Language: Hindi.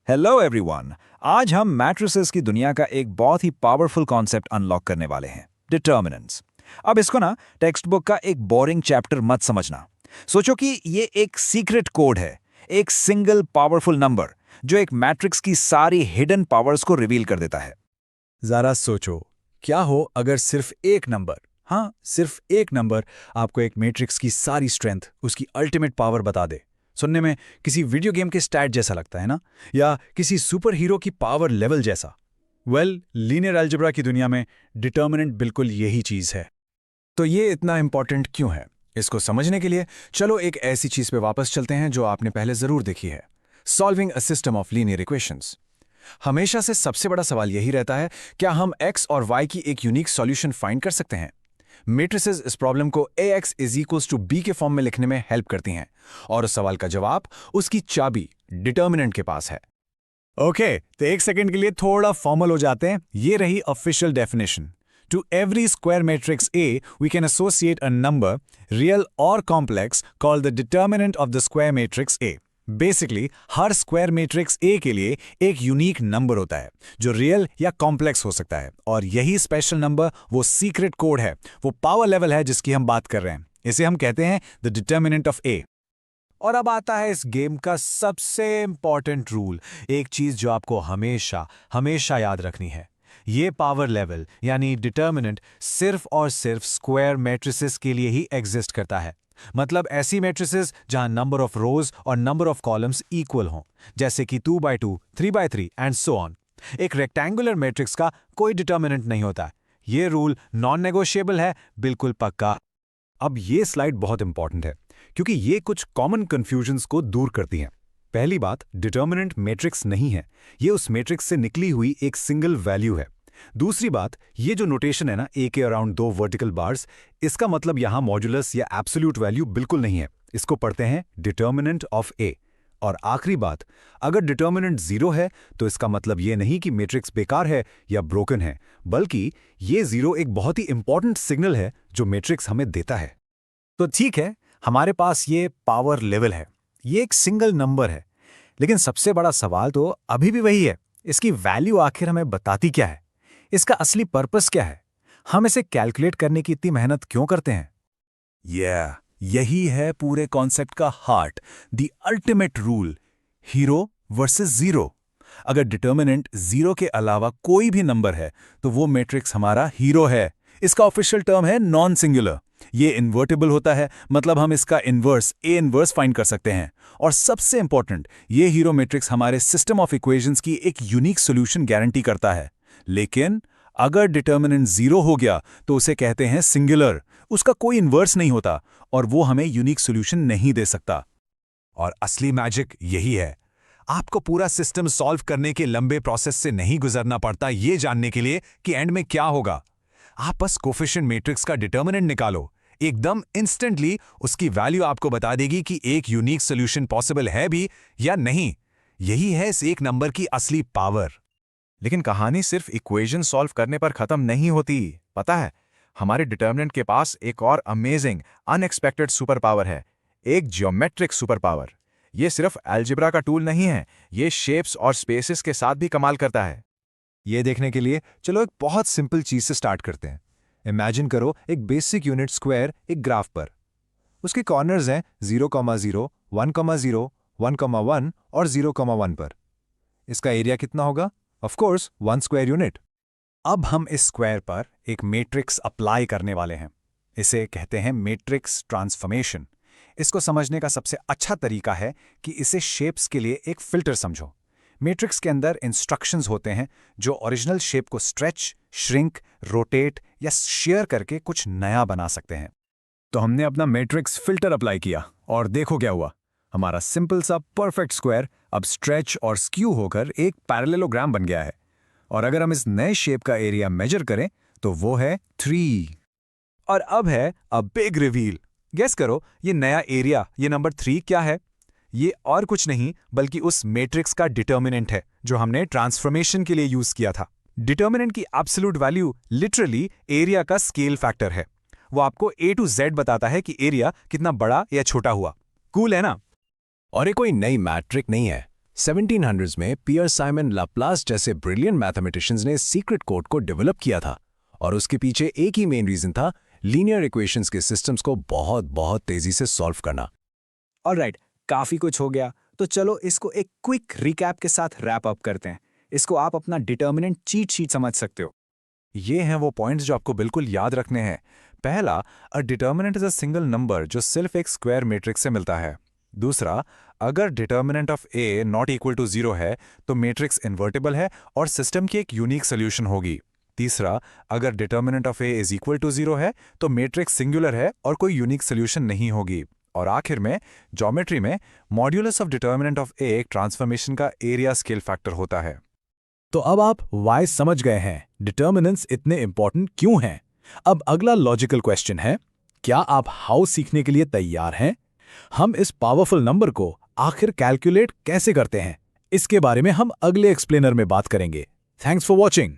Hello everyone. आज हम मैट्रिसेस की दुनिया का एक बहुत ही पावरफुल कॉन्सेप्ट अनलॉक करने वाले हैं, डिटर्मिनेंट्स। अब इसको ना टेक्स्ट बुक का एक बोरिंग चैप्टर मत समझना। सोचो कि ये एक सीक्रेट कोड है, एक सिंगल पावरफुल नंबर जो एक मैट्रिक्स की सारी हिडन पावर्स को रिवील कर देता है। जरा सोचो, क्या हो अगर सिर्फ एक नंबर, हाँ सिर्फ एक नंबर आपको एक मैट्रिक्स की सारी स्ट्रेंथ, उसकी अल्टीमेट पावर बता दे। सुनने में किसी वीडियो गेम के स्टैट जैसा लगता है ना, या किसी सुपर हीरो की पावर लेवल जैसा। लीनियर अलजेब्रा की दुनिया में डिटर्मिनेंट बिल्कुल यही चीज है। तो ये इतना इंपॉर्टेंट क्यों है, इसको समझने के लिए चलो एक ऐसी चीज पे वापस चलते हैं जो आपने पहले जरूर देखी है, solving a system of linear equations. हमेशा से सबसे बड़ा सवाल यही रहता है, क्या हम x और y की एक यूनिक सॉल्यूशन फाइंड कर सकते हैं। मैट्रिसेस इस प्रॉब्लम को ax = b के फॉर्म में लिखने में हेल्प करती हैं, और उस सवाल का जवाब, उसकी चाबी, डिटर्मिनेंट के पास है। ओके, तो एक सेकंड के लिए थोड़ा फॉर्मल हो जाते हैं। ये रही official definition. To every square matrix A, we can associate a number, real or complex, called the determinant of the square matrix A. Basically her square matrix A के लिए एक यूनिक नंबर होता है जो रियल या कॉम्प्लेक्स हो सकता है, और यही स्पेशल नंबर वो सीक्रेट कोड है, वो पावर लेवल है जिसकी हम बात कर रहे हैं। इसे हम कहते हैं द डिटर्मिनेंट ऑफ A। और अब आता है इस गेम का सबसे इंपॉर्टेंट रूल, एक चीज जो आपको हमेशा हमेशा याद रखनी है। ये पावर लेवल यानी डिटर्मिनेंट सिर्फ और सिर्फ स्क्वायर मैट्रिसेस के लिए ही एग्जिस्ट करता है। मतलब ऐसी मैट्रिसेस जहां नंबर ऑफ रोज और नंबर ऑफ कॉलम्स इक्वल हों, जैसे कि 2x2, 3x3 and so on. एक रेक्टेंगुलर मैट्रिक्स का कोई डिटर्मिनेंट नहीं होता। ये रूल नॉन नेगोशिएबल है, बिल्कुल पक्का। अब ये स्लाइड बहुत इंपॉर्टेंट है क्योंकि ये कुछ कॉमन कंफ्यूजन्स को दूर करती हैं। पहली बात, डिटर्मिनेंट मैट्रिक्स नहीं है, ये उस मैट्रिक्स से निकली हुई एक सिंगल वैल्यू है। दूसरी बात, ये जो नोटेशन है ना, ए के अराउंड 2 वर्टिकल बार्स, इसका मतलब यहां मॉड्यूलस या एब्सोल्यूट वैल्यू बिल्कुल नहीं है। इसको पढ़ते हैं डिटर्मिनेंट ऑफ ए। और आखिरी बात, अगर डिटर्मिनेंट 0 है तो इसका मतलब ये नहीं कि मैट्रिक्स बेकार है या ब्रोकन है, बल्कि ये 0 एक बहुत ही इंपॉर्टेंट सिग्नल है जो मैट्रिक्स हमें देता है। तो ठीक है, हमारे पास ये पावर लेवल है, ये एक सिंगल नंबर है, लेकिन सबसे बड़ा सवाल तो अभी भी वही है, इसकी वैल्यू आखिर हमें बताती क्या है, इसका असली पर्पस क्या है, हम इसे कैलकुलेट करने की इतनी मेहनत क्यों करते हैं। यही है पूरे कॉन्सेप्ट का heart, the ultimate rule, hero versus zero. अगर डिटर्मिनेंट 0 के अलावा कोई भी नंबर है तो वो मैट्रिक्स हमारा हीरो है। इसका ऑफिशियल टर्म है नॉन सिंगुलर। ये इन्वर्टिबल होता है, मतलब हम इसका इन्वर्स ए इन्वर्स फाइंड कर सकते हैं। और सबसे इंपॉर्टेंट, ये हीरो मैट्रिक्स हमारे सिस्टम ऑफ इक्वेशंस की एक यूनिक सॉल्यूशन गारंटी करता है। लेकिन अगर डिटर्मिनेंट 0 हो गया तो उसे कहते हैं सिंगुलर, उसका कोई इन्वर्स नहीं होता और वो हमें यूनिक सॉल्यूशन नहीं दे सकता। और असली मैजिक यही है, आपको पूरा सिस्टम सॉल्व करने के लंबे प्रोसेस से नहीं गुजरना पड़ता ये जानने के लिए कि एंड में क्या होगा। आप बस कोफिशिएंट मैट्रिक्स का डिटर्मिनेंट निकालो, एकदम इंस्टेंटली उसकी वैल्यू आपको बता देगी कि एक यूनिक सॉल्यूशन पॉसिबल है भी या नहीं। यही है इस एक नंबर की असली पावर। लेकिन कहानी सिर्फ इक्वेशन सॉल्व करने पर खत्म नहीं होती। पता है, हमारे डिटर्मिनेंट के पास एक और अमेजिंग अनएक्सपेक्टेड सुपर पावर है, एक ज्योमेट्रिक सुपर पावर। ये सिर्फ अलजेब्रा का टूल नहीं है, ये शेप्स और स्पेसेस के साथ भी कमाल करता है। ये देखने के लिए चलो एक बहुत सिंपल चीज से स्टार्ट करते हैं। इमेजिन करो एक बेसिक यूनिट स्क्वायर एक ग्राफ पर। उसके कॉर्नर्स हैं 0,0, 1,0, 1,1 और 0,1 पर। इसका एरिया कितना होगा? Of course 1 square unit. अब हम इस स्क्वायर पर एक मैट्रिक्स अप्लाई करने वाले हैं। इसे कहते हैं मैट्रिक्स ट्रांसफॉर्मेशन। इसको समझने का सबसे अच्छा तरीका है कि इसे शेप्स के लिए एक फिल्टर समझो। मैट्रिक्स के अंदर इंस्ट्रक्शंस होते हैं जो ओरिजिनल शेप को स्ट्रेच, श्रिंक, रोटेट या शेयर करके कुछ नया बना सकते हैं। तो हमने अपना मैट्रिक्स फिल्टर अप्लाई किया और देखो क्या हुआ। हमारा सिंपल सा परफेक्ट स्क्वायर अब स्ट्रेच और स्क्यू होकर एक पैरेललोग्राम बन गया है। और अगर हम इस नए शेप का एरिया मेजर करें तो वो है 3। और अब है अ बिग रिवील। गेस करो ये नया एरिया, ये नंबर 3 क्या है? ये और कुछ नहीं बल्कि उस मैट्रिक्स का डिटर्मिनेंट है जो हमने ट्रांसफॉर्मेशन के लिए यूज किया था। डिटर्मिनेंट की एब्सोल्यूट वैल्यू लिटरली एरिया का स्केल फैक्टर है। वो आपको A to Z बताता है कि एरिया कितना बड़ा या छोटा हुआ। कूल है ना? और ये कोई नई मैट्रिक नहीं है, 1700s में पियर साइमन लाप्लास जैसे ब्रिलियंट मैथमेटिशियंस ने सीक्रेट कोड को डेवलप किया था और उसके पीछे एक ही मेन रीजन था, लीनियर इक्वेशंस के सिस्टम्स को बहुत तेजी से सॉल्व करना। ऑलराइट, काफी कुछ हो गया, तो चलो इसको एक क्विक रिकैप के साथ रैप अप करते हैं। इसको आप अपना डिटर्मिनेंट चीट शीट समझ सकते हो। ये हैं वो पॉइंट्स जो आपको बिल्कुल याद रखने हैं। पहला, अ determinant is a single number जो सिर्फ एक स्क्वायर मैट्रिक्स से मिलता है। दूसरा, अगर determinant of A not equal to 0 है तो मैट्रिक्स इन्वर्टिबल है और सिस्टम की एक यूनिक सोल्यूशन होगी। तीसरा, अगर determinant of A is equal to 0 है तो मैट्रिक्स सिंगुलर है और कोई यूनिक सोल्यूशन नहीं होगी। और आखिर में ज्योमेट्री में मॉड्यूलस ऑफ डिटर्मिनेंट ऑफ ए एक ट्रांसफॉर्मेशन का एरिया स्केल फैक्टर होता है। तो अब आप वाई समझ गए हैं, डिटर्मिनेंट्स इतने इंपॉर्टेंट क्यों हैं। अब अगला लॉजिकल क्वेश्चन है, क्या आप हाउ सीखने के लिए तैयार हैं? हम इस पावरफुल नंबर को आखिर कैलकुलेट कैसे करते हैं, इसके बारे में हम अगले एक्सप्लेनर में बात करेंगे। Thanks for watching.